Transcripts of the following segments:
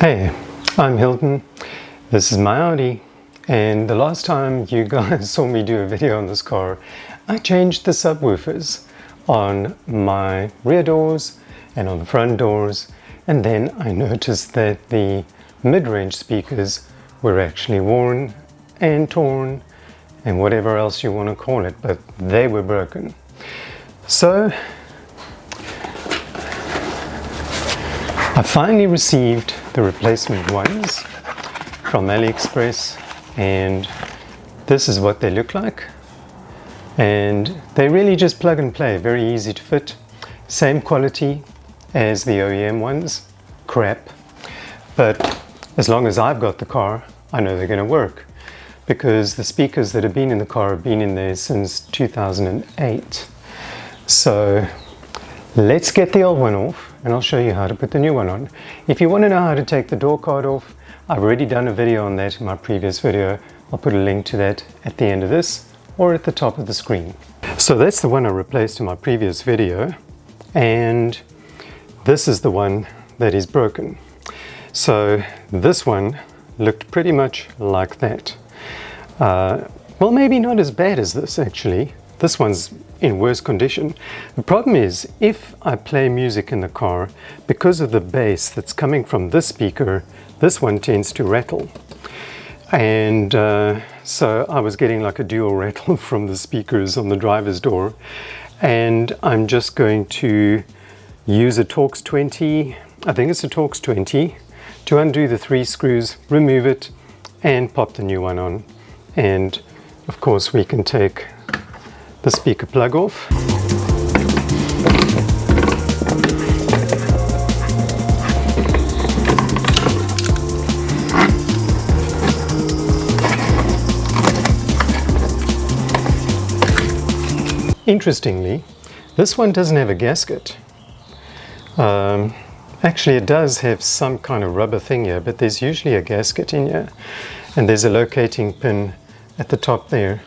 Hey, I'm Hilton. This is my Audi, and the last time you guys saw me do a video on this car, I changed the subwoofers on my rear doors and on the front doors, and then I noticed that the mid-range speakers were actually worn and torn and whatever else you want to call it, but they were broken. So I finally received the replacement ones from AliExpress, and this is what they look like. And they really just plug and play, very easy to fit. Same quality as the OEM ones, crap. But as long as I've got the car, I know they're going to work, because the speakers that have been in the car have been in there since 2008. So let's get the old one off and I'll show you how to put the new one on. If you want to know how to take the door card off, I've already done a video on that in my previous video. I'll put a link to that at the end of this or at the top of the screen. So that's the one I replaced in my previous video, and this is the one that is broken. So this one looked pretty much like that. Well, maybe not as bad as this actually. This one's in worse condition. The problem is, if I play music in the car, because of the bass that's coming from this speaker, this one tends to rattle. And so I was getting like a dual rattle from the speakers on the driver's door. And I'm just going to use a Torx 20, I think it's a Torx 20, to undo the 3 screws, remove it, and pop the new one on. And of course we can take the speaker plug off. Interestingly, this one doesn't have a gasket. Actually it does have some kind of rubber thing here, but there's usually a gasket in here, and there's a locating pin at the top there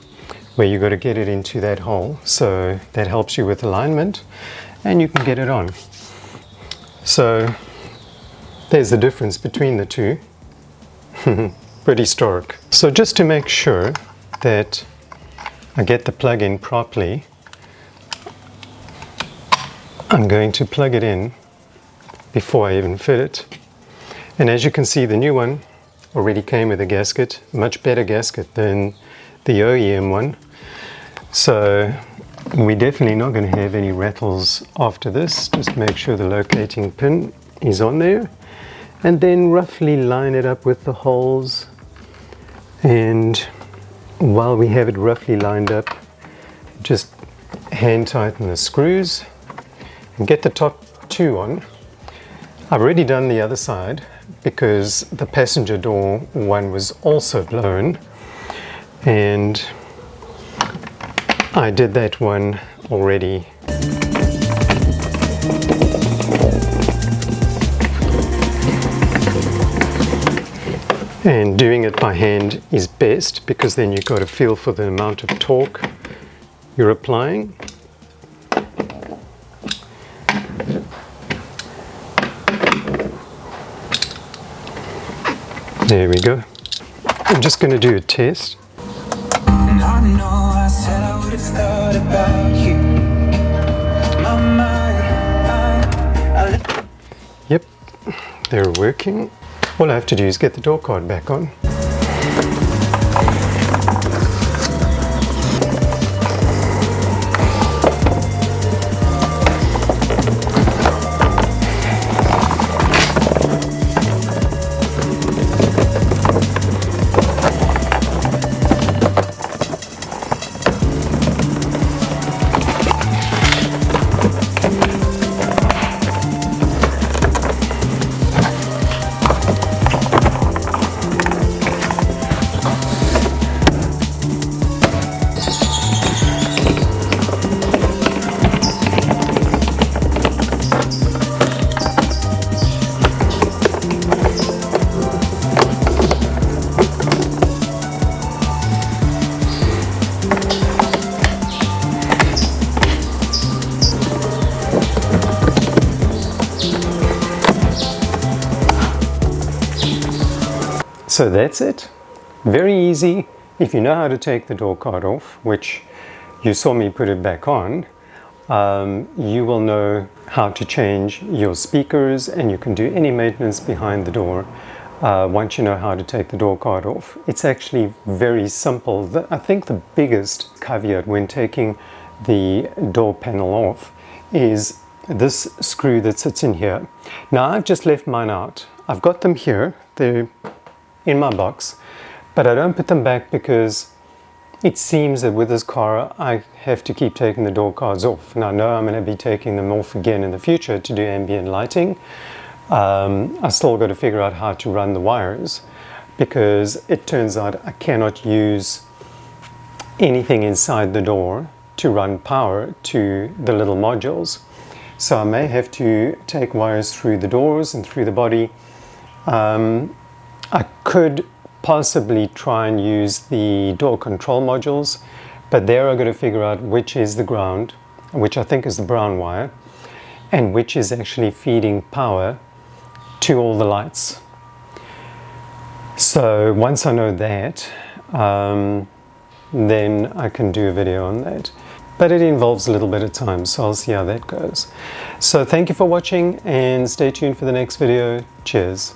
where you got to get it into that hole, so that helps you with alignment and you can get it on. So there's the difference between the two. Pretty stark. So just to make sure that I get the plug in properly, I'm going to plug it in before I even fit it. And as you can see, the new one already came with a gasket, much better gasket than the OEM one. So we're definitely not going to have any rattles after this. Just make sure the locating pin is on there, and then roughly line it up with the holes. And while we have it roughly lined up, just hand tighten the screws and get the top 2 on. I've already done the other side because the passenger door one was also blown, and I did that one already. And doing it by hand is best, because then you've got a feel for the amount of torque you're applying. There we go. I'm just going to do a test. Yep, they're working. All I have to do is get the door card back on. So that's it. Very easy. If you know how to take the door card off, which you saw me put it back on, you will know how to change your speakers, and you can do any maintenance behind the door once you know how to take the door card off. It's actually very simple. I think the biggest caveat when taking the door panel off is this screw that sits in here. Now I've just left mine out. I've got them here, they're in my box, but I don't put them back because it seems that with this car I have to keep taking the door cards off. And I know I'm going to be taking them off again in the future to do ambient lighting. I still got to figure out how to run the wires, because it turns out I cannot use anything inside the door to run power to the little modules. So I may have to take wires through the doors and through the body. I could possibly try and use the door control modules, but there I've got to figure out which is the ground, which I think is the brown wire, and which is actually feeding power to all the lights. So once I know that, then I can do a video on that. But it involves a little bit of time, so I'll see how that goes. So thank you for watching, and stay tuned for the next video. Cheers.